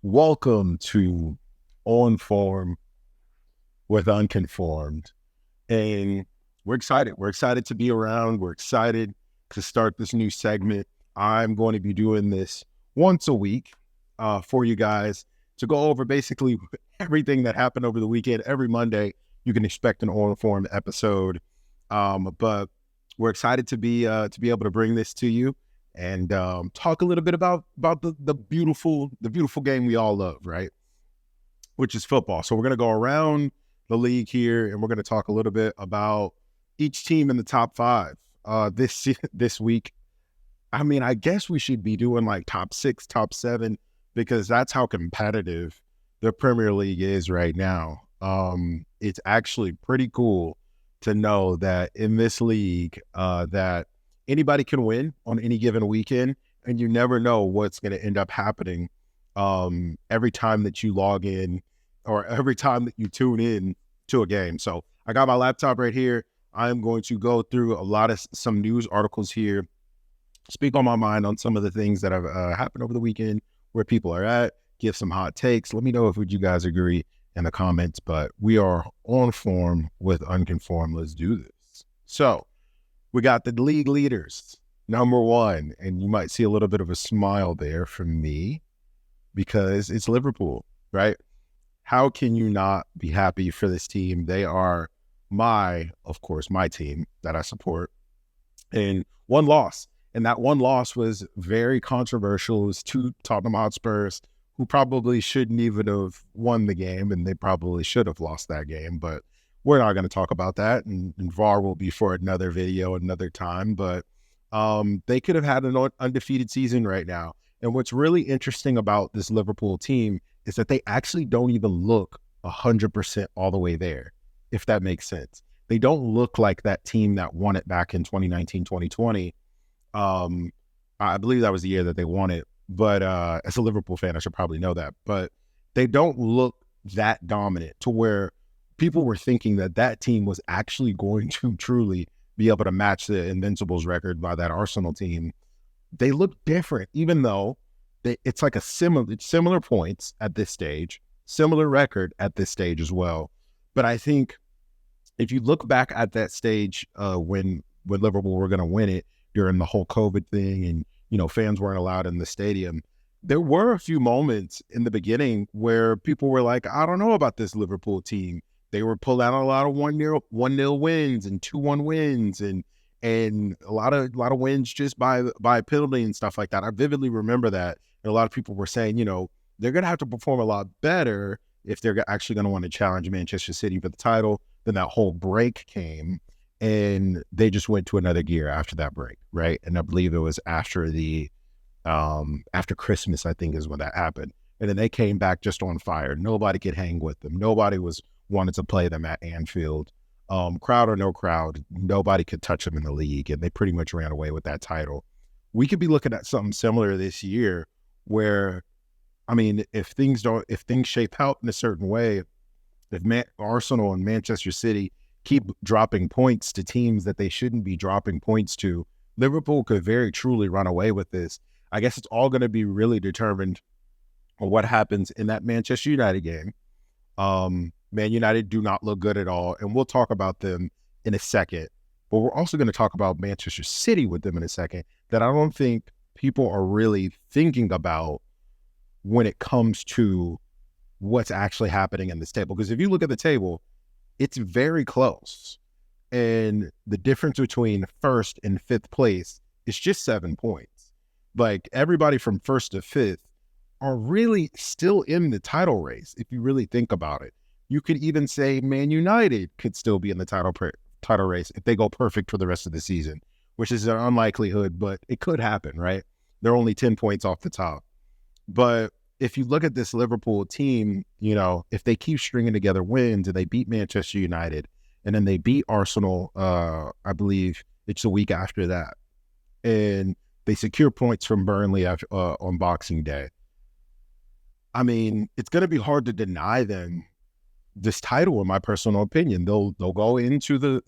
Welcome to OnForm with Unconformed. And we're excited. We're excited to be around. We're excited to start this new segment. I'm going to be doing this once a week for you guys to go over basically everything that happened over the weekend. Every Monday, you can expect an OnForm episode. But we're excited to be able to bring this to you and talk a little bit about the beautiful game we all love, right? Which is football. So we're going to go around the league here, and we're going to talk a little bit about each team in the top five this week. I mean, I guess we should be doing like top six, top seven, because that's how competitive the Premier League is right now. It's actually pretty cool to know that in this league that anybody can win on any given weekend, and you never know what's going to end up happening every time that you log in or every time that you tune in to a game. So I got my laptop right here. I am going to go through some news articles here, speak on my mind on some of the things that have happened over the weekend, where people are at, give some hot takes. Let me know if you guys agree in the comments, but we are on form with Unconformed. Let's do this. So we got the league leaders, number one, and you might see a little bit of a smile there from me because it's Liverpool, right? How can you not be happy for this team? They are of course, my team that I support. And one loss. And that one loss was very controversial. It was to Tottenham Hotspurs, who probably shouldn't even have won the game, and they probably should have lost that game. But we're not going to talk about that, and VAR will be for another video another time. But they could have had an undefeated season right now. And what's really interesting about this Liverpool team is that they actually don't even look 100% all the way there, if that makes sense. They don't look like that team that won it back in 2019, 2020. I believe that was the year that they won it. But as a Liverpool fan, I should probably know that. But they don't look that dominant to where people were thinking that team was actually going to truly be able to match the Invincibles record by that Arsenal team. They look different, even though it's like similar points at this stage, similar record at this stage as well. But I think if you look back at that stage when Liverpool were going to win it during the whole COVID thing, and fans weren't allowed in the stadium, there were a few moments in the beginning where people were like, I don't know about this Liverpool team. They were pulling out a lot of 1-0 wins and 2-1 wins and a lot of wins just by penalty and stuff like that. I vividly remember that. And a lot of people were saying, they're going to have to perform a lot better if they're actually going to want to challenge Manchester City for the title. Then that whole break came, and they just went to another gear after that break, right? And I believe it was after after Christmas, I think, is when that happened. And then they came back just on fire. Nobody could hang with them. Nobody wanted to play them at Anfield. Crowd or no crowd, nobody could touch them in the league, and they pretty much ran away with that title. We could be looking at something similar this year where, I mean, if things shape out in a certain way, if Arsenal and Manchester City keep dropping points to teams that they shouldn't be dropping points to, Liverpool could very truly run away with this. I guess it's all going to be really determined on what happens in that Manchester United game. Man United do not look good at all, and we'll talk about them in a second. But we're also going to talk about Manchester City with them in a second, that I don't think people are really thinking about when it comes to what's actually happening in this table. Because if you look at the table, it's very close. And the difference between first and fifth place is just 7 points. Like, everybody from first to fifth are really still in the title race, if you really think about it. You could even say Man United could still be in the title race if they go perfect for the rest of the season, which is an unlikelihood, but it could happen, right? They're only 10 points off the top. But if you look at this Liverpool team, if they keep stringing together wins and they beat Manchester United and then they beat Arsenal, I believe it's the week after that, and they secure points from Burnley on Boxing Day, I mean, it's going to be hard to deny them this title, in my personal opinion. They'll go into the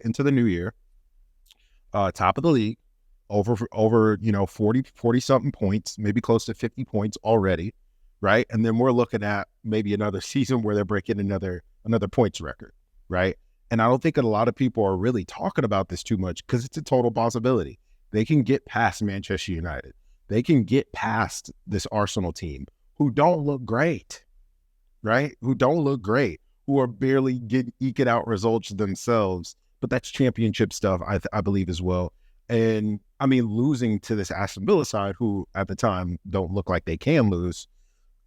new year, top of the league, over 40 something points, maybe close to 50 points already. right? And then we're looking at maybe another season where they're breaking another points record, right? And I don't think that a lot of people are really talking about this too much because it's a total possibility. They can get past Manchester United. They can get past this Arsenal team who don't look great, right? Who don't look great, who are barely eking out results themselves. But that's championship stuff, I believe, as well. And I mean, losing to this Aston Villa side, who at the time don't look like they can lose.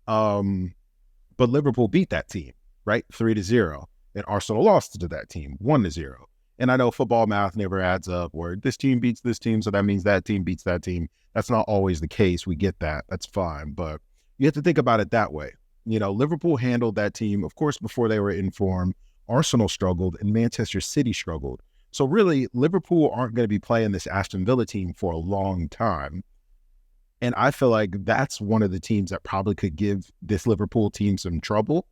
But Liverpool beat that team, right? 3-0. And Arsenal lost to that team, 1-0. And I know football math never adds up where this team beats this team, so that means that team beats that team. That's not always the case. We get that. That's fine. But you have to think about it that way. You know, Liverpool handled that team, of course, before they were in form. Arsenal struggled and Manchester City struggled. So really, Liverpool aren't going to be playing this Aston Villa team for a long time. And I feel like that's one of the teams that probably could give this Liverpool team some trouble,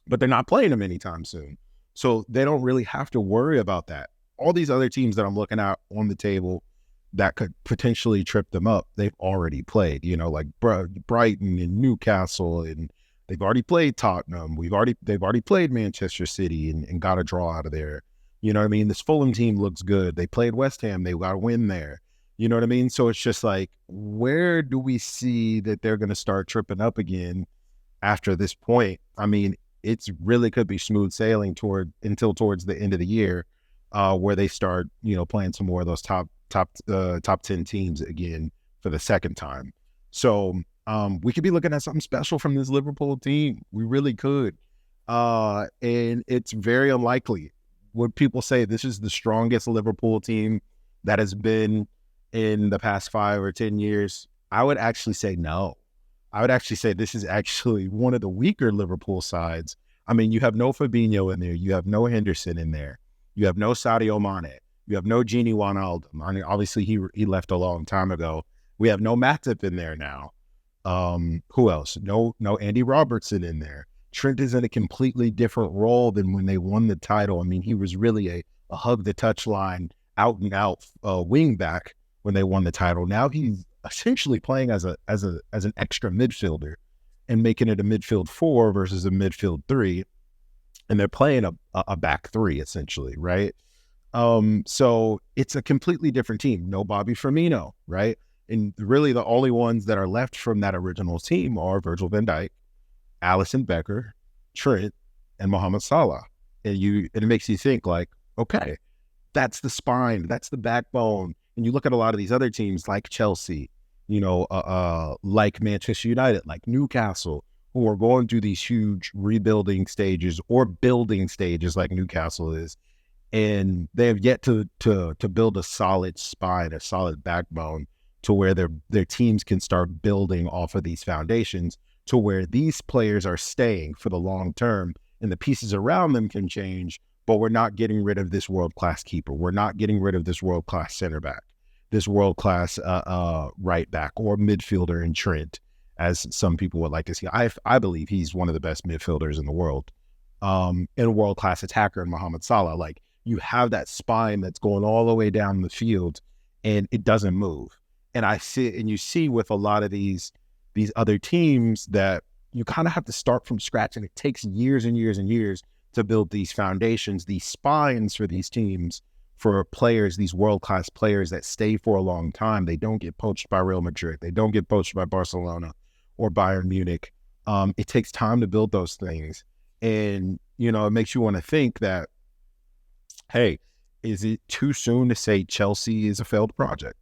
but they're not playing them anytime soon. So they don't really have to worry about that. All these other teams that I'm looking at on the table that could potentially trip them up, they've already played, you know, like Brighton and Newcastle, and they've already played Tottenham. They've already played Manchester City and got a draw out of there. You know what I mean? This Fulham team looks good. They played West Ham. They got a win there. You know what I mean? So it's just like, where do we see that they're going to start tripping up again after this point? I mean, it's really could be smooth sailing until towards the end of the year, where they start, you know, playing some more of those top 10 teams again for the second time. So we could be looking at something special from this Liverpool team. We really could. And it's very unlikely. Would people say this is the strongest Liverpool team that has been in the past 5 or 10 years? I would actually say no. I would actually say this is actually one of the weaker Liverpool sides. I mean, you have no Fabinho in there. You have no Henderson in there. You have no Sadio Mane. You have no Gini Wijnaldum. I mean, obviously he left a long time ago. We have no Matip in there now. Who else? No Andy Robertson in there. Trent is in a completely different role than when they won the title. I mean, he was really a hug the touchline, out and out wing back when they won the title. Now he's essentially playing as an extra midfielder and making it a midfield 4 versus a midfield 3, and they're playing a back 3 essentially, right? So it's a completely different team. No Bobby Firmino, right? And really the only ones that are left from that original team are Virgil van Dijk, Alisson Becker, Trent, and Mohamed Salah. And it makes you think like, okay, that's the spine, that's the backbone. And you look at a lot of these other teams like Chelsea, you know, like Manchester United, like Newcastle, who are going through these huge rebuilding stages or building stages like Newcastle is. And they have yet to build a solid spine, a solid backbone to where their teams can start building off of these foundations to where these players are staying for the long term and the pieces around them can change, but we're not getting rid of this world-class keeper. We're not getting rid of this world-class center back, this world-class right back or midfielder in Trent, as some people would like to see. I believe he's one of the best midfielders in the world, and a world-class attacker in Mohamed Salah. Like, you have that spine that's going all the way down the field and it doesn't move. And you see with a lot of these other teams that you kind of have to start from scratch, and it takes years and years and years to build these foundations, these spines for these teams, for players, these world-class players that stay for a long time. They don't get poached by Real Madrid. They don't get poached by Barcelona or Bayern Munich. It takes time to build those things. And, you know, it makes you want to think that, hey, is it too soon to say Chelsea is a failed project?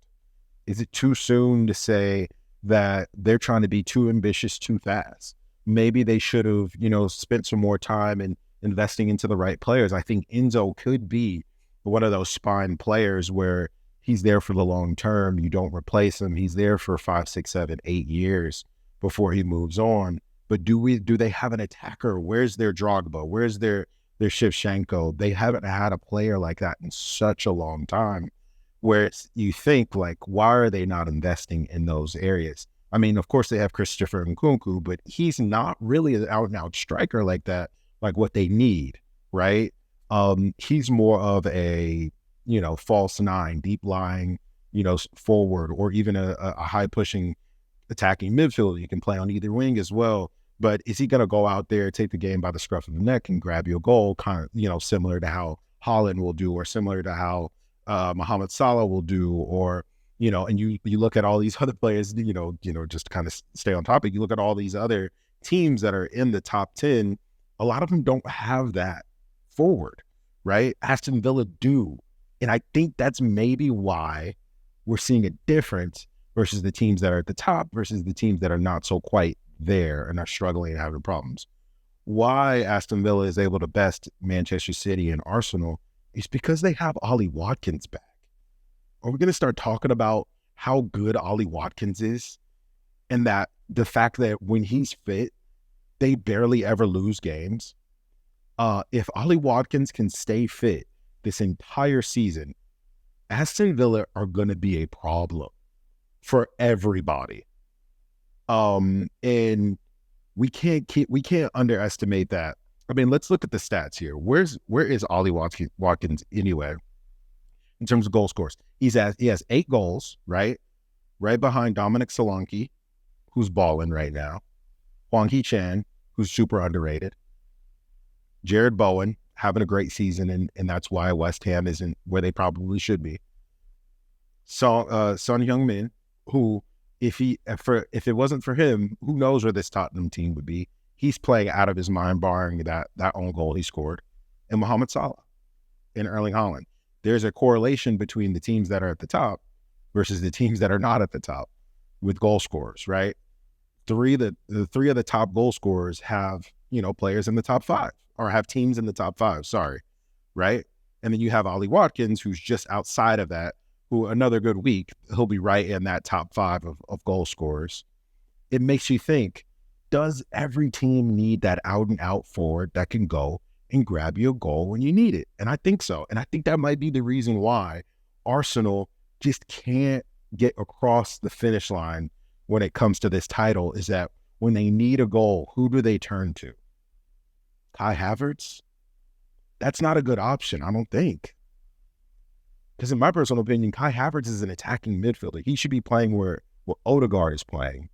Is it too soon to say that they're trying to be too ambitious too fast? Maybe they should have, you know, spent some more time in investing into the right players. I think Enzo could be one of those spine players where he's there for the long term. You don't replace him. He's there for 5, 6, 7, 8 years before he moves on. But do they have an attacker? Where's their Drogba? Where's their Shevchenko? They haven't had a player like that in such a long time, where you think, like, why are they not investing in those areas? I mean, of course they have Christopher Nkunku, but he's not really an out-and-out striker like that, like what they need, right? He's more of a, you know, false nine, deep lying, you know, forward, or even a high pushing attacking midfielder. He can play on either wing as well. But is he going to go out there, take the game by the scruff of the neck and grab you a goal, kind of, similar to how Haaland will do, or similar to how Mohamed Salah will do, or, and you look at all these other players, just to kind of stay on topic, you look at all these other teams that are in the top 10, a lot of them don't have that forward, right? Aston Villa do. And I think that's maybe why we're seeing a difference versus the teams that are at the top versus the teams that are not so quite there and are struggling and having problems. Why Aston Villa is able to best Manchester City and Arsenal is because they have Ollie Watkins back. Are we going to start talking about how good Ollie Watkins is, and that the fact that when he's fit, they barely ever lose games? If Ollie Watkins can stay fit this entire season, Aston Villa are going to be a problem for everybody. And we can't underestimate that. I mean, let's look at the stats here. Where is Ollie Watkins anyway in terms of goal scores? He has 8 goals, right behind Dominic Solanke, who's balling right now, Hwang Hee-chan, who's super underrated, Jared Bowen having a great season, and that's why West Ham isn't where they probably should be. So Son Heung-min, who if it wasn't for him, who knows where this Tottenham team would be? He's playing out of his mind, barring that own goal he scored. And Mohamed Salah and Erling Haaland. There's a correlation between the teams that are at the top versus the teams that are not at the top with goal scorers, right? The three of the top goal scorers have, players in the top 5, or have teams in the top 5, right? And then you have Ollie Watkins, who's just outside of that, who another good week, he'll be right in that top 5 of goal scorers. It makes you think, does every team need that out-and-out forward that can go and grab you a goal when you need it? And I think so. And I think that might be the reason why Arsenal just can't get across the finish line when it comes to this title, is that when they need a goal, who do they turn to? Kai Havertz? That's not a good option, I don't think. Because in my personal opinion, Kai Havertz is an attacking midfielder. He should be playing where Odegaard is playing.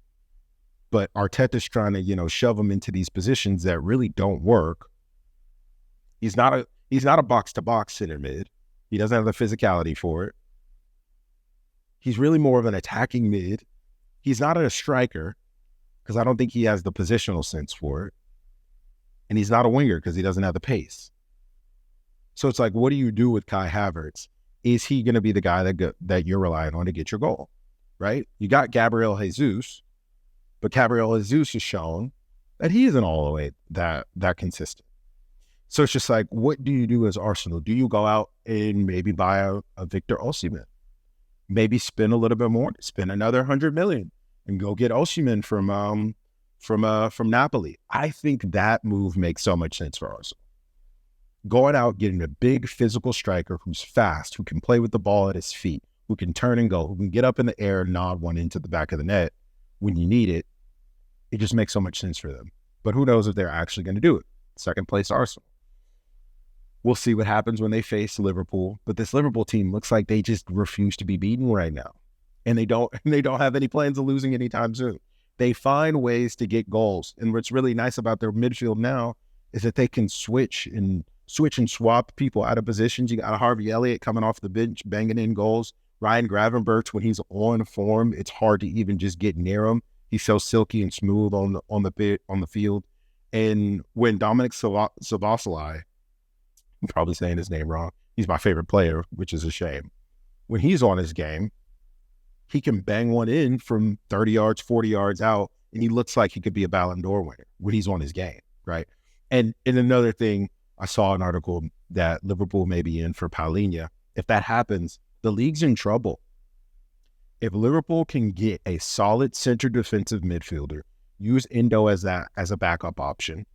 But Arteta's trying to, shove him into these positions that really don't work. He's not a box-to-box center mid. He doesn't have the physicality for it. He's really more of an attacking mid. He's not a striker, because I don't think he has the positional sense for it. And he's not a winger because he doesn't have the pace. So it's like, what do you do with Kai Havertz? Is he going to be the guy that you're relying on to get your goal, right? You got Gabriel Jesus, but Gabriel Jesus has shown that he isn't all the way that consistent. So it's just like, what do you do as Arsenal? Do you go out and maybe buy a Victor Osimhen? Maybe spend a little bit more, spend another 100 million and go get Osimhen from Napoli. I think that move makes so much sense for Arsenal. Going out, getting a big physical striker who's fast, who can play with the ball at his feet, who can turn and go, who can get up in the air and nod one into the back of the net when you need it. It just makes so much sense for them. But who knows if they're actually going to do it? Second place Arsenal. We'll see what happens when they face Liverpool. But this Liverpool team looks like they just refuse to be beaten right now. And they don't have any plans of losing anytime soon. They find ways to get goals. And what's really nice about their midfield now is that they can switch and swap people out of positions. You got Harvey Elliott coming off the bench, banging in goals. Ryan Gravenberch, when he's on form, it's hard to even just get near him. He's so silky and smooth on the field. And when Dominic Szoboszlai, I'm probably saying his name wrong, he's my favorite player, which is a shame. When he's on his game, he can bang one in from 30 yards, 40 yards out, and he looks like he could be a Ballon d'Or winner when he's on his game, right? And another thing, I saw an article that Liverpool may be in for Palhinha. If that happens, the league's in trouble. If Liverpool can get a solid center defensive midfielder, use Endo as a backup option,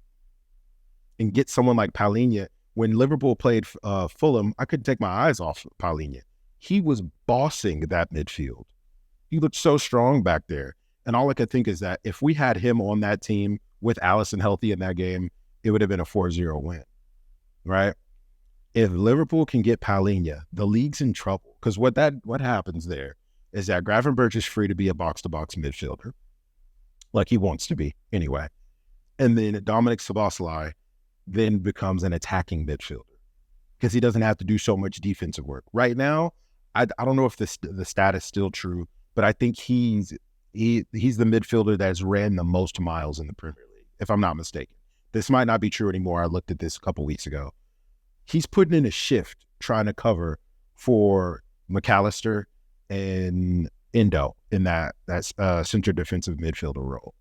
and get someone like Palhinha. When Liverpool played Fulham, I couldn't take my eyes off Palhinha. He was bossing that midfield. He looked so strong back there. And all I could think is that if we had him on that team with Alisson healthy in that game, it would have been a 4-0 win. Right? If Liverpool can get Palhinha, the league's in trouble. Because what happens there is that Gravenberch is free to be a box-to-box midfielder. like he wants to be anyway. And then Dominic Szoboszlai then becomes an attacking midfielder because he doesn't have to do so much defensive work. Right now, I don't know if the stat is still true, but I think he's the midfielder that's ran the most miles in the Premier League, if I'm not mistaken. This might not be true anymore. I looked at this a couple weeks ago. He's putting in a shift trying to cover for McAllister and Endo in that center defensive midfielder role.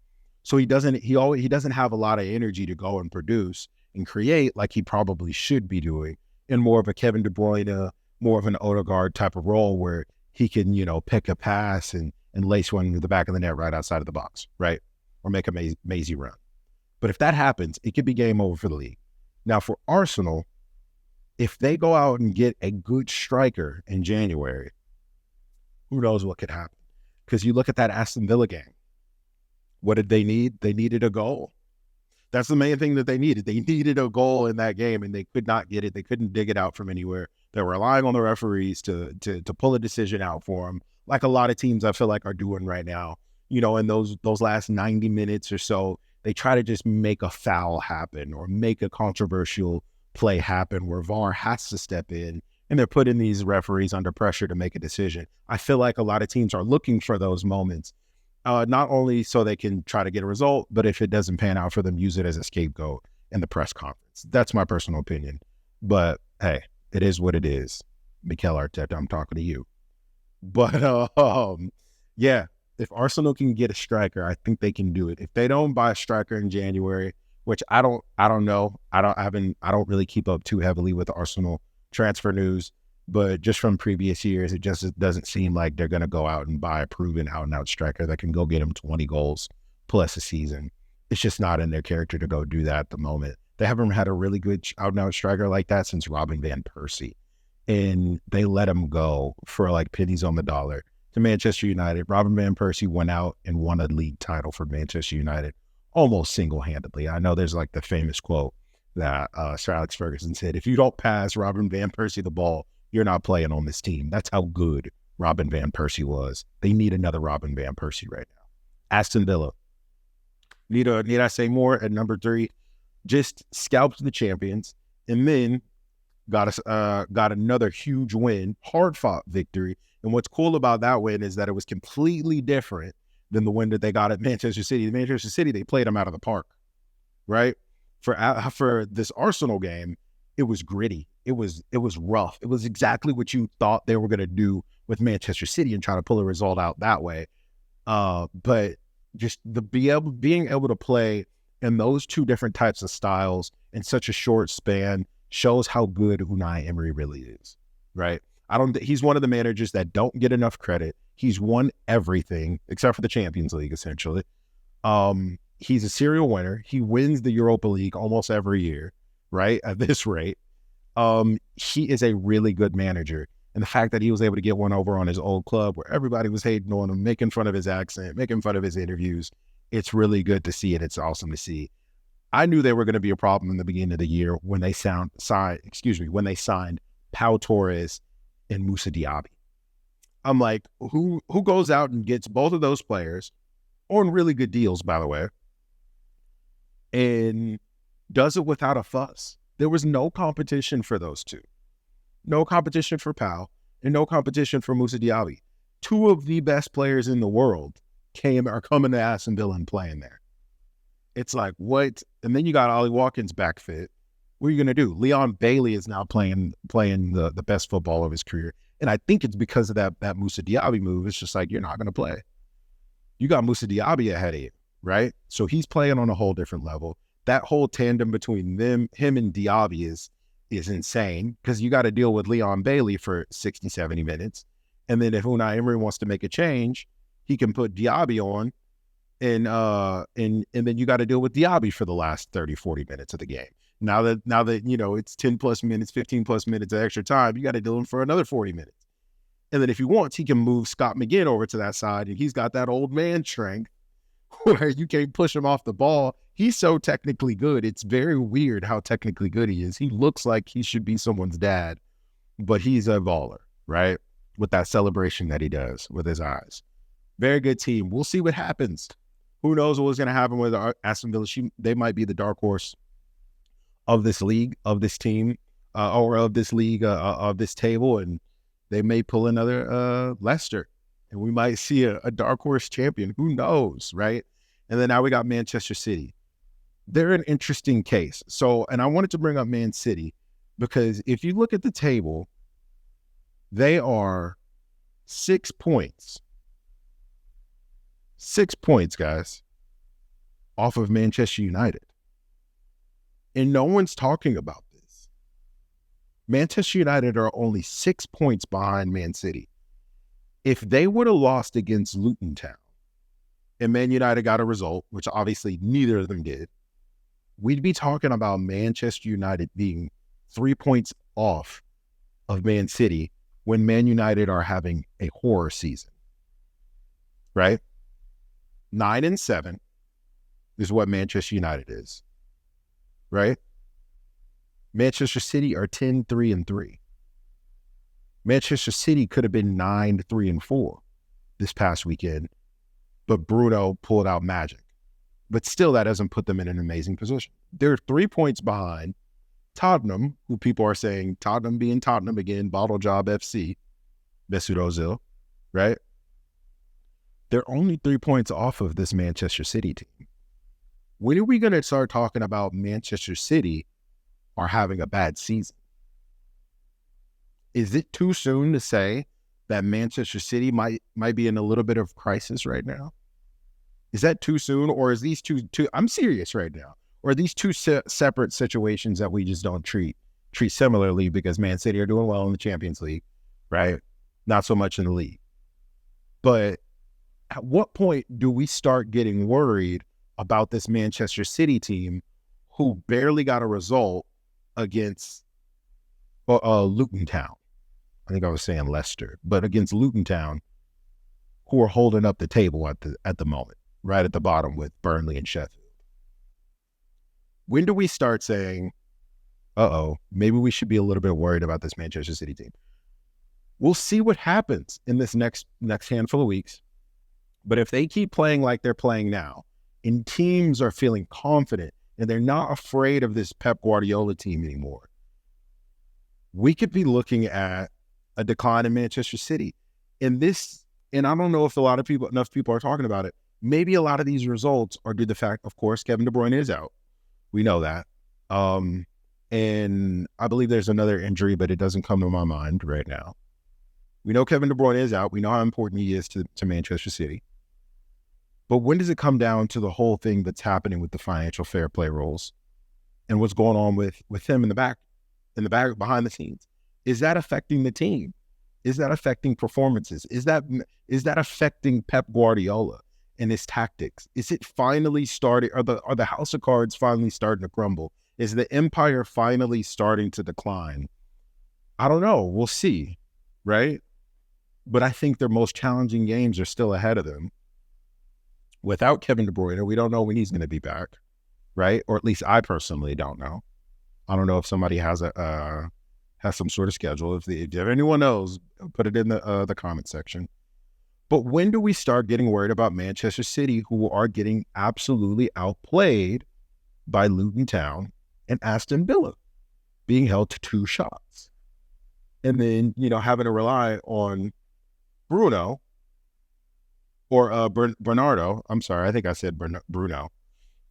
So he doesn't have a lot of energy to go and produce and create like he probably should be doing in more of a Kevin De Bruyne, more of an Odegaard type of role where he can, pick a pass and lace one to the back of the net right outside of the box, right? Or make a mazy run. But if that happens, it could be game over for the league. Now for Arsenal, if they go out and get a good striker in January, who knows what could happen? Because you look at that Aston Villa game. What did they need? They needed a goal. That's the main thing that they needed. They needed a goal in that game, and they could not get it. They couldn't dig it out from anywhere. They're relying on the referees to pull a decision out for them, like a lot of teams I feel like are doing right now. In those last 90 minutes or so, they try to just make a foul happen or make a controversial play happen where VAR has to step in, and they're putting these referees under pressure to make a decision. I feel like a lot of teams are looking for those moments, not only so they can try to get a result, but if it doesn't pan out for them, use it as a scapegoat in the press conference. That's my personal opinion. But hey, it is what it is. Mikel Arteta, I'm talking to you. But yeah, if Arsenal can get a striker, I think they can do it. If they don't buy a striker in January, which I don't know. I don't really keep up too heavily with Arsenal transfer news, but just from previous years, it just doesn't seem like they're going to go out and buy a proven out-and-out striker that can go get them 20 goals plus a season. It's just not in their character to go do that at the moment. They haven't had a really good out-and-out striker like that since Robin van Persie, and they let him go for like pennies on the dollar to Manchester United. Robin van Persie went out and won a league title for Manchester United almost single-handedly. I know there's like the famous quote that Sir Alex Ferguson said, if you don't pass Robin van Persie the ball, you're not playing on this team. That's how good Robin van Persie was. They need another Robin van Persie right now. Aston Villa. Need I say more at number 3? Just scalped the champions and then got another huge win, hard-fought victory. And what's cool about that win is that it was completely different than the win that they got at Manchester City. Manchester City, they played them out of the park, right? For this Arsenal game, it was gritty. It was rough. It was exactly what you thought they were going to do with Manchester City and try to pull a result out that way. But just being able to play in those two different types of styles in such a short span shows how good Unai Emery really is, right? He's one of the managers that don't get enough credit. He's won everything except for the Champions League, essentially. He's a serial winner. He wins the Europa League almost every year, right? At this rate. He is a really good manager. And the fact that he was able to get one over on his old club where everybody was hating on him, making fun of his accent, making fun of his interviews, it's really good to see it. It's awesome to see. I knew they were going to be a problem in the beginning of the year when they signed Pau Torres and Moussa Diaby. I'm like, who goes out and gets both of those players on really good deals, by the way, and does it without a fuss? There was no competition for those two. No competition for Pau and no competition for Moussa Diaby. Two of the best players in the world are coming to Aston Villa and playing there. It's like, what? And then you got Ollie Watkins back fit. What are you going to do? Leon Bailey is now playing the best football of his career. And I think it's because of that Moussa Diaby move. It's just like, you're not going to play. You got Moussa Diaby ahead of you, right? So he's playing on a whole different level. That whole tandem between him and Diaby is insane because you got to deal with Leon Bailey for 60, 70 minutes. And then if Unai Emery wants to make a change, he can put Diaby on and then you got to deal with Diaby for the last 30, 40 minutes of the game. Now that it's 10 plus minutes, 15 plus minutes of extra time, you got to deal with him for another 40 minutes. And then if he wants, he can move Scott McGinn over to that side, and he's got that old man strength where you can't push him off the ball. He's so technically good. It's very weird how technically good he is. He looks like he should be someone's dad, but he's a baller, right? With that celebration that he does with his eyes. Very good team. We'll see what happens. Who knows what's going to happen with Aston Villa? They might be the dark horse of this league, of this team, or of this league, of this table, and they may pull another Leicester, and we might see a dark horse champion. Who knows, right? And then now we got Manchester City. They're an interesting case. So, and I wanted to bring up Man City because if you look at the table, they are 6 points. 6 points, guys, off of Manchester United. And no one's talking about this. Manchester United are only 6 points behind Man City. If they would have lost against Luton Town and Man United got a result, which obviously neither of them did, we'd be talking about Manchester United being 3 points off of Man City when Man United are having a horror season, right? 9-7 is what Manchester United is, right? Manchester City are 10-3-3. Manchester City could have been 9-3-4 this past weekend, but Bruno pulled out magic. But still, that doesn't put them in an amazing position. They're 3 points behind Tottenham, who people are saying Tottenham being Tottenham again, bottle job FC, Mesut Ozil, right? They're only 3 points off of this Manchester City team. When are we going to start talking about Manchester City are having a bad season? Is it too soon to say that Manchester City might be in a little bit of crisis right now? Is that too soon, or is these two? I'm serious right now. Or are these two separate situations that we just don't treat similarly because Man City are doing well in the Champions League, right? Not so much in the league. But at what point do we start getting worried about this Manchester City team who barely got a result against Luton Town? I think I was saying Leicester, but against Luton Town, who are holding up the table at the moment, right at the bottom with Burnley and Sheffield. When do we start saying, maybe we should be a little bit worried about this Manchester City team? We'll see what happens in this next handful of weeks. But if they keep playing like they're playing now, and teams are feeling confident, and they're not afraid of this Pep Guardiola team anymore, we could be looking at a decline in Manchester City. And I don't know if enough people are talking about it. Maybe a lot of these results are due to the fact, of course, Kevin De Bruyne is out. We know that. And I believe there's another injury, but it doesn't come to my mind right now. We know Kevin De Bruyne is out. We know how important he is to Manchester City. But when does it come down to the whole thing that's happening with the financial fair play rules and what's going on with him in the back behind the scenes? Is that affecting the team? Is that affecting performances? Is that affecting Pep Guardiola and his tactics? Is it finally starting? Are the house of cards finally starting to crumble? Is the empire finally starting to decline? I don't know. We'll see, right? But I think their most challenging games are still ahead of them. Without Kevin De Bruyne, we don't know when he's going to be back, right? Or at least I personally don't know. I don't know if somebody has some sort of schedule. If anyone knows, put it in the comment section. But when do we start getting worried about Manchester City, who are getting absolutely outplayed by Luton Town and Aston Villa, being held to 2 shots? And then, having to rely on Bruno or Bernardo. I'm sorry, I think I said Bruno.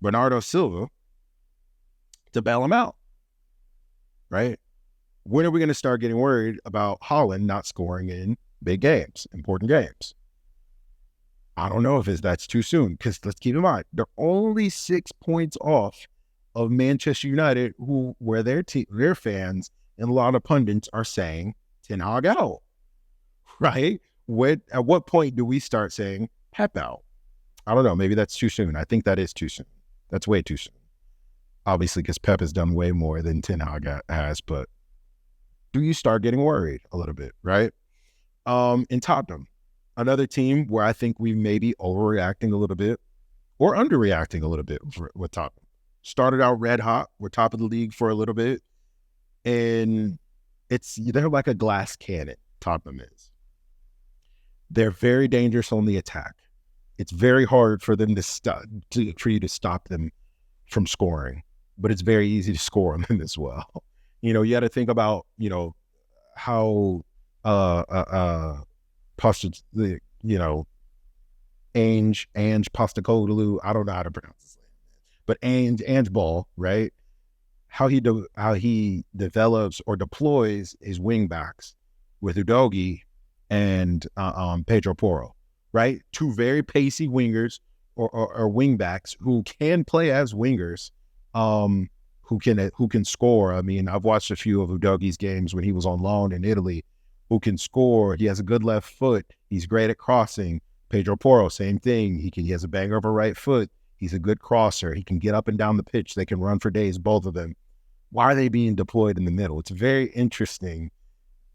Bernardo Silva to bail him out, right? When are we going to start getting worried about Haaland not scoring in big games, important games? I don't know if that's too soon, because let's keep in mind, they're only 6 points off of Manchester United, where their fans and a lot of pundits are saying Ten Hag out, right? At what point do we start saying Pep out? I don't know. Maybe that's too soon. I think that is too soon. That's way too soon. Obviously, because Pep has done way more than Ten Hag has, but do you start getting worried a little bit, right? In Tottenham, another team where I think we may be overreacting a little bit or underreacting a little bit with Tottenham. Started out red hot. We're top of the league for a little bit. And they're like a glass cannon, Tottenham is. They're very dangerous on the attack. It's very hard for them for you to stop them from scoring, but it's very easy to score on them as well. You got to think about, how Postecoglou, Ange Postecoglou, I don't know how to pronounce his name, but Ange Ball, right? How he develops or deploys his wing backs with Udogie and Pedro Porro, right? Two very pacey wingers or wing backs who can play as wingers, who can score. I mean, I've watched a few of Udogie's games when he was on loan in Italy. Who can score? He has a good left foot. He's great at crossing. Pedro Porro, same thing. He has a banger of a right foot. He's a good crosser. He can get up and down the pitch. They can run for days, both of them. Why are they being deployed in the middle? It's very interesting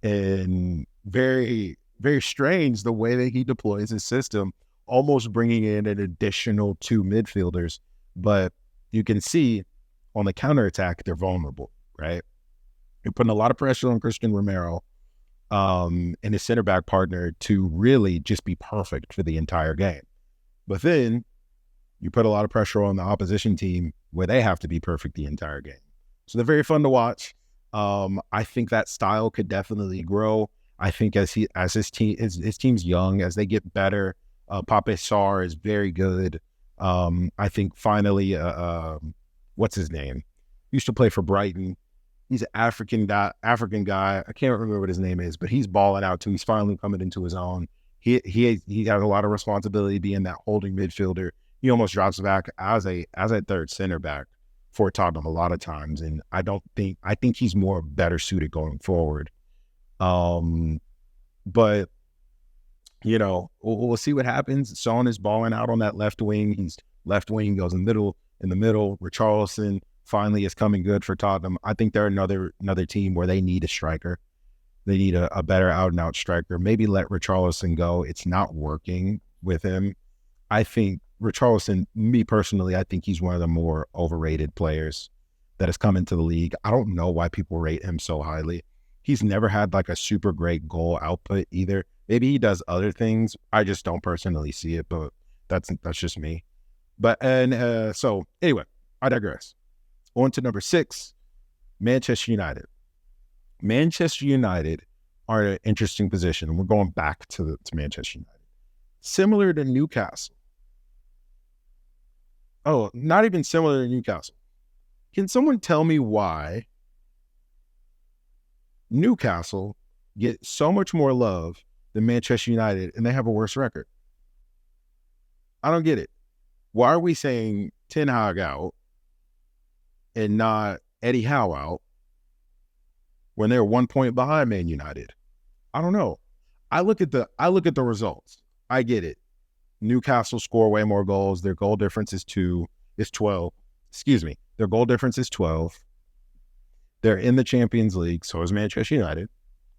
and very, very strange the way that he deploys his system, almost bringing in an additional two midfielders. But you can see on the counterattack, they're vulnerable, right? You're putting a lot of pressure on Christian Romero and his center back partner to really just be perfect for the entire game. But then you put a lot of pressure on the opposition team where they have to be perfect the entire game. So they're very fun to watch. I think that style could definitely grow. I think as his team's young, as they get better, Pape Sarr is very good. I think finally, what's his name? Used to play for Brighton. He's an African guy. I can't remember what his name is, but he's balling out too. He's finally coming into his own. He has a lot of responsibility being that holding midfielder. He almost drops back as a third center back for Tottenham a lot of times, and I think he's more better suited going forward. But we'll see what happens. Son is balling out on that left wing. He's left wing, goes in the middle. Richarlison finally is coming good for Tottenham. I think they're another team where they need a striker. They need a better out-and-out striker. Maybe let Richarlison go. It's not working with him. I think Richarlison, me personally, I think he's one of the more overrated players that has come into the league. I don't know why people rate him so highly. He's never had like a super great goal output either. Maybe he does other things. I just don't personally see it, but that's just me. But so anyway, I digress. On to number 6, Manchester United. Manchester United are in an interesting position, and we're going back to Manchester United. Similar to Newcastle. Oh, not even similar to Newcastle. Can someone tell me why Newcastle get so much more love than Manchester United and they have a worse record? I don't get it. Why are we saying Ten Hag out and not Eddie Howe out when they're 1 point behind Man United? I don't know. I look at the results. I get it. Newcastle score way more goals. Their goal difference is 12. Excuse me. Their goal difference is 12. They're in the Champions League. So is Manchester United.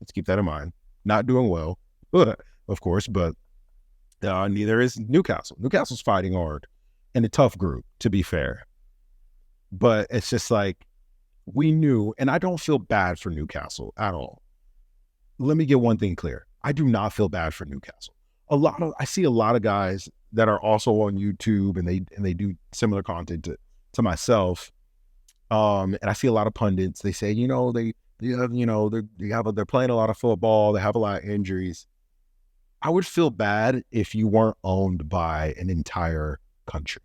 Let's keep that in mind. Not doing well, of course, but neither is Newcastle. Newcastle's fighting hard in a tough group, to be fair. But it's just like, we knew, and I don't feel bad for Newcastle at all. Let me get one thing clear. I do not feel bad for Newcastle. I see a lot of guys that are also on YouTube and they do similar content to myself. And I see a lot of pundits. They say, they're playing a lot of football. They have a lot of injuries. I would feel bad if you weren't owned by an entire country.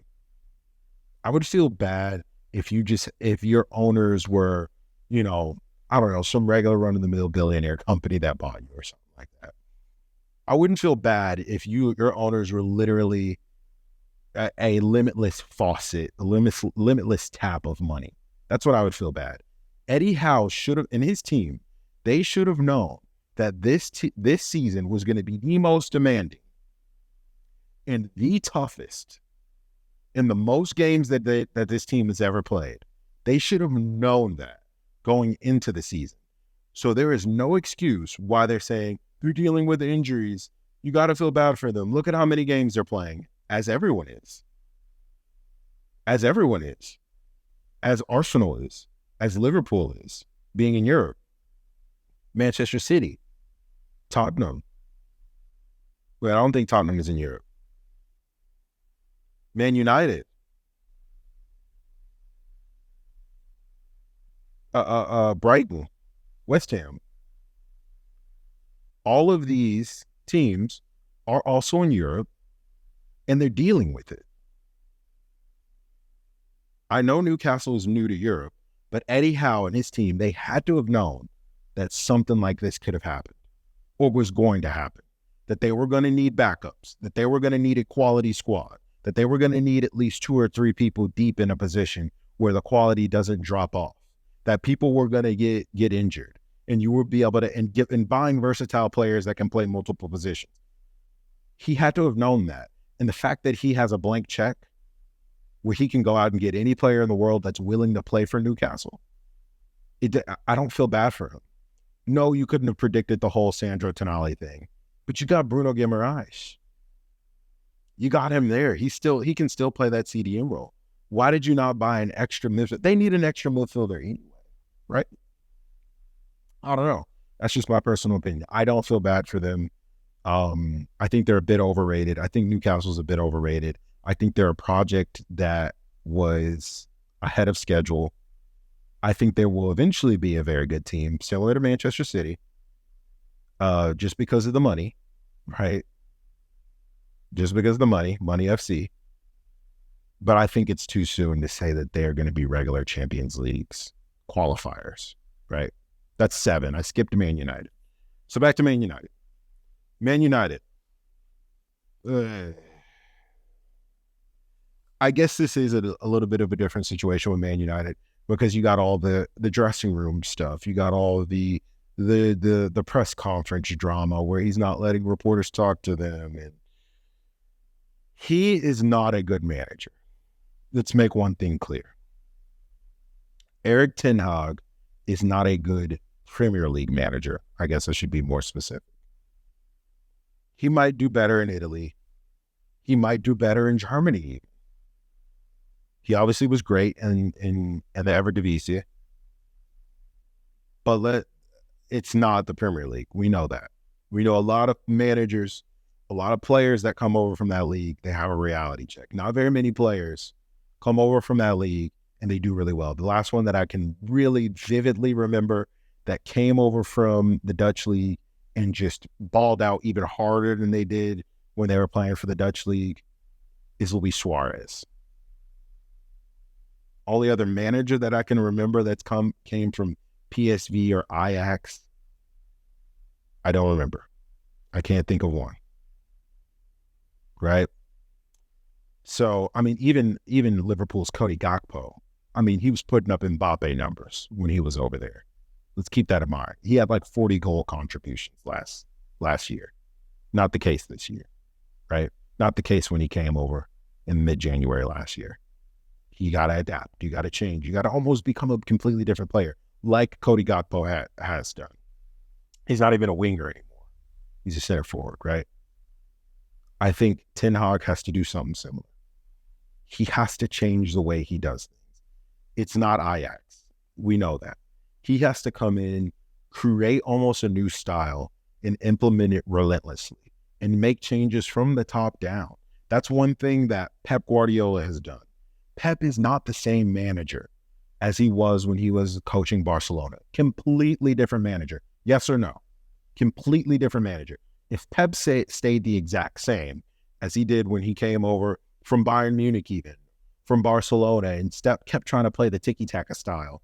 I would feel bad if your owners were, I don't know, some regular run-of-the-mill billionaire company that bought you or something like that. I wouldn't feel bad if your owners were literally a limitless faucet, a limitless tap of money. That's what I would feel bad. Eddie Howe should have, and his team, they should have known that this season was going to be the most demanding and the toughest in the most games that this team has ever played. They should have known that going into the season. So there is no excuse why they're saying they're dealing with injuries. You got to feel bad for them. Look at how many games they're playing, as everyone is. As everyone is. As Arsenal is. As Liverpool is, being in Europe. Manchester City. Tottenham. Well, I don't think Tottenham is in Europe. Man United, Brighton, West Ham. All of these teams are also in Europe, and they're dealing with it. I know Newcastle is new to Europe, but Eddie Howe and his team, they had to have known that something like this could have happened or was going to happen, that they were going to need backups, that they were going to need a quality squad, that they were going to need at least 2 or 3 people deep in a position where the quality doesn't drop off, that people were going to get injured, and you would be able to, and buying versatile players that can play multiple positions. He had to have known that. And the fact that he has a blank check where he can go out and get any player in the world that's willing to play for Newcastle, I don't feel bad for him. No, you couldn't have predicted the whole Sandro Tonali thing, but you got Bruno Guimaraes. You got him there. He can still play that CDM role. Why did you not buy an extra midfielder? They need an extra midfielder anyway, right? I don't know. That's just my personal opinion. I don't feel bad for them. I think they're a bit overrated. I think Newcastle's a bit overrated. I think they're a project that was ahead of schedule. I think they will eventually be a very good team, similar to Manchester City, just because of the money, right? Just because of the money FC. But I think it's too soon to say that they're going to be regular Champions Leagues qualifiers, right? That's 7. I skipped Man United. So back to Man United. Man United. I guess this is a little bit of a different situation with Man United because you got all the dressing room stuff. You got all the press conference drama where he's not letting reporters talk to them. And he is not a good manager. Let's make one thing clear. Erik ten Hag is not a good Premier League manager. I guess I should be more specific. He might do better in Italy. He might do better in Germany even. He obviously was great in the Eredivisie, but it's not the Premier League. We know that. We know a lot of managers, a lot of players that come over from that league, they have a reality check. Not very many players come over from that league and they do really well. The last one that I can really vividly remember that came over from the Dutch league and just balled out even harder than they did when they were playing for the Dutch league is Luis Suarez. Only other manager that I can remember that's came from PSV or Ajax, I don't remember. I can't think of one. Right? So, I mean, even Liverpool's Cody Gakpo, I mean, he was putting up Mbappe numbers when he was over there. Let's keep that in mind. He had like 40 goal contributions last year. Not the case this year, right? Not the case when he came over in mid-January last year. You got to adapt. You got to change. You got to almost become a completely different player, like Cody Gakpo has done. He's not even a winger anymore. He's a center forward, right? I think Ten Hag has to do something similar. He has to change the way he does things. It's not Ajax. We know that. He has to come in, create almost a new style, and implement it relentlessly and make changes from the top down. That's one thing that Pep Guardiola has done. Pep is not the same manager as he was when he was coaching Barcelona. Completely different manager. Yes or no? Completely different manager. If Pep stayed the exact same as he did when he came over from Bayern Munich even, from Barcelona, and kept trying to play the tiki-taka style,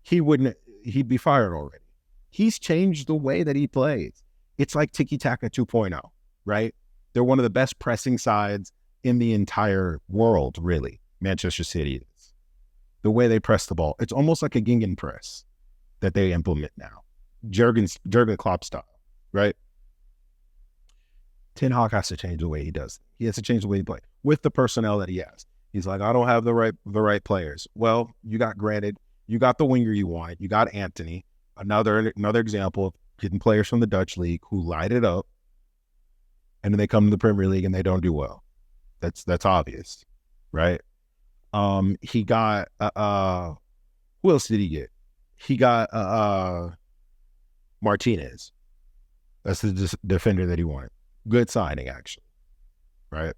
he'd be fired already. He's changed the way that he plays. It's like tiki-taka 2.0, right? They're one of the best pressing sides in the entire world, really. Manchester City is. The way they press the ball. It's almost like a Gingen press that they implement now. Jurgen Klopp style, right? Ten Hag has to change the way he does. He has to change the way he plays with the personnel that he has. He's like, I don't have the right players. Well, you got the winger you want. You got Anthony, another example of getting players from the Dutch league who light it up, and then they come to the Premier League and they don't do well. That's obvious, right? He got who else did he get? He got Martinez. That's the defender that he wanted. Good signing, actually, right?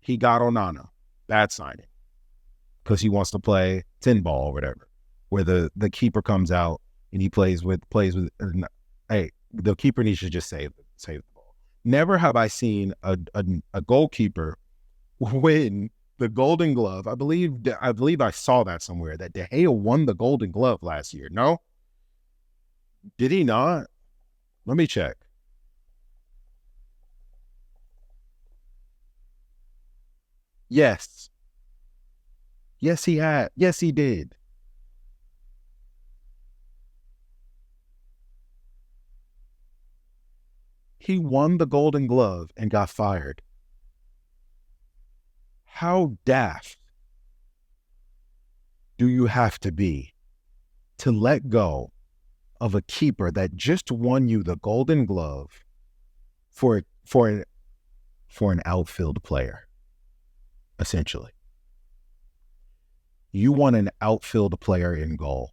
He got Onana. Bad signing. Because he wants to play 10 ball or whatever, where the keeper comes out and he plays with hey, the keeper needs to just save the ball. Never have I seen a goalkeeper win the Golden Glove. I believe I saw that somewhere, that De Gea won the Golden Glove last year. No? Did he not? Let me check. Yes. Yes, he had. Yes, he did. He won the Golden Glove and got fired. How daft do you have to be to let go of a keeper that just won you the Golden Glove for an outfield player, essentially? You want an outfield player in goal.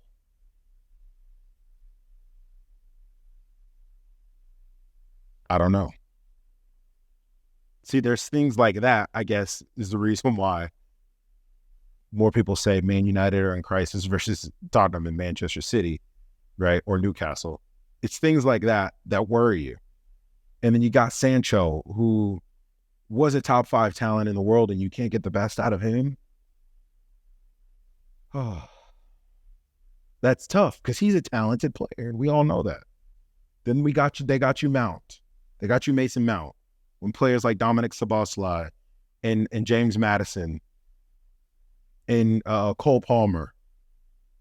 I don't know. See, there's things like that, I guess, is the reason why more people say Man United are in crisis versus Tottenham and Manchester City, right? Or Newcastle. It's things like that that worry you. And then you got Sancho, who was a top 5 talent in the world, and you can't get the best out of him. Oh, that's tough because he's a talented player, and we all know that. Then they got you Mount. They got you Mason Mount. When players like Dominic Szoboszlai and James Maddison and Cole Palmer,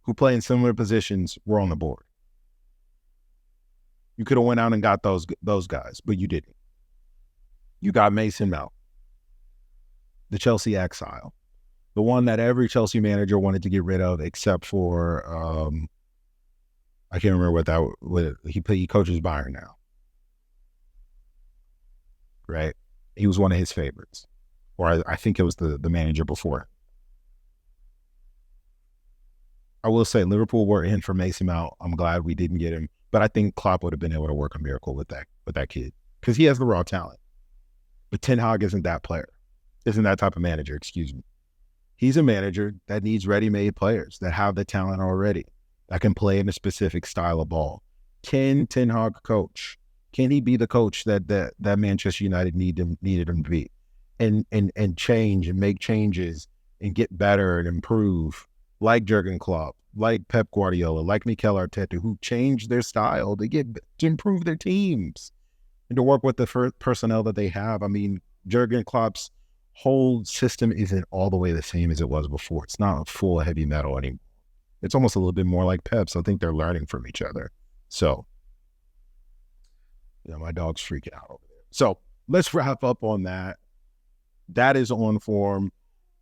who play in similar positions, were on the board. You could have went out and got those guys, but you didn't. You got Mason Mount, the Chelsea exile, the one that every Chelsea manager wanted to get rid of, except for I can't remember what he coaches Bayern now. Right? He was one of his favorites. Or I think it was the manager before. I will say Liverpool were in for Mason Mount. I'm glad we didn't get him. But I think Klopp would have been able to work a miracle with that kid. Because he has the raw talent. But Ten Hag isn't that player. Isn't that type of manager, excuse me. He's a manager that needs ready-made players that have the talent already, that can play in a specific style of ball. Can Ten Hag coach? Can he be the coach that Manchester United needed him to be, and change and make changes and get better and improve, like Jurgen Klopp, like Pep Guardiola, like Mikel Arteta, who changed their style to improve their teams and to work with the personnel that they have. I mean, Jurgen Klopp's whole system isn't all the way the same as it was before. It's not full heavy metal anymore. It's almost a little bit more like Pep. So I think they're learning from each other. So. My dog's freaking out over there. So let's wrap up on that. That is on form.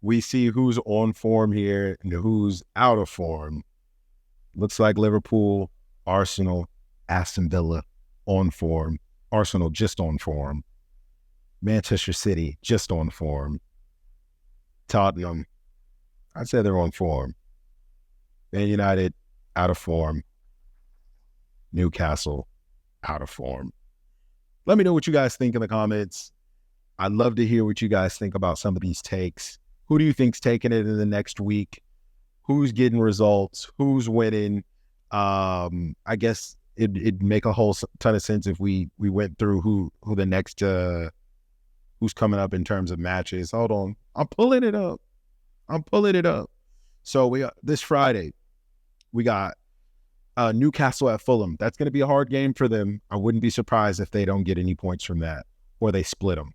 We see who's on form here and who's out of form. Looks like Liverpool, Arsenal, Aston Villa on form. Arsenal just on form. Manchester City just on form. Tottenham, I'd say they're on form. Man United out of form. Newcastle out of form. Let me know what you guys think in the comments. I'd love to hear what you guys think about some of these takes. Who do you think's taking it in the next week? Who's getting results? Who's winning? I guess it'd make a whole ton of sense if we went through who the next who's coming up in terms of matches. Hold on, I'm pulling it up. So this Friday we got Newcastle at Fulham. That's going to be a hard game for them. I wouldn't be surprised if they don't get any points from that or they split them.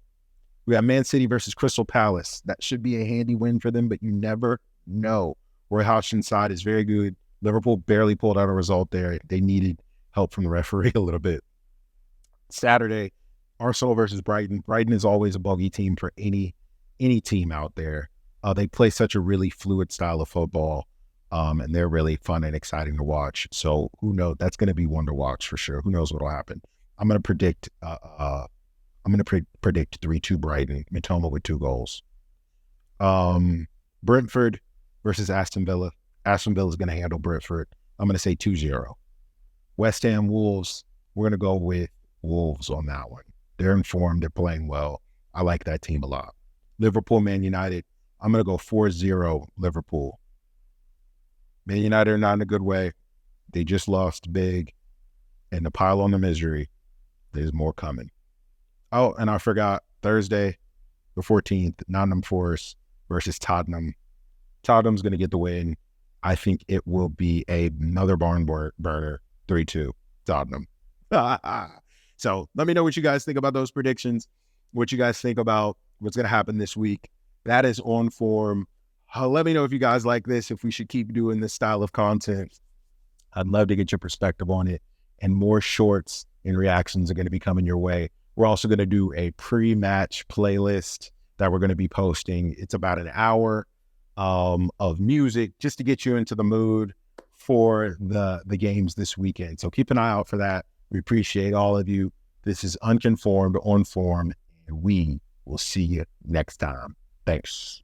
We got Man City versus Crystal Palace. That should be a handy win for them, but you never know. Roy Hodgson's side is very good. Liverpool barely pulled out a result there. They needed help from the referee a little bit. Saturday, Arsenal versus Brighton. Brighton is always a bogey team for any team out there. They play such a really fluid style of football. And they're really fun and exciting to watch. So who knows? That's going to be one to watch for sure. Who knows what will happen? I'm going to predict. Predict 3-2 Brighton. Mitoma with 2 goals. Brentford versus Aston Villa. Aston Villa is going to handle Brentford. I'm going to say 2-0. West Ham Wolves. We're going to go with Wolves on that one. They're informed. They're playing well. I like that team a lot. Liverpool, Man United. I'm going to go 4-0 Liverpool. Man United are not in a good way. They just lost big. And to pile on the misery, there's more coming. Oh, and I forgot, Thursday, the 14th, Nottingham Forest versus Tottenham. Tottenham's going to get the win. I think it will be another barn burner, 3-2, Tottenham. So let me know what you guys think about those predictions, what you guys think about what's going to happen this week. That is OnForm. Let me know if you guys like this, if we should keep doing this style of content. I'd love to get your perspective on it. And more shorts and reactions are going to be coming your way. We're also going to do a pre-match playlist that we're going to be posting. It's about an hour of music just to get you into the mood for the games this weekend. So keep an eye out for that. We appreciate all of you. This is Unconformed, OnForm, and we will see you next time. Thanks.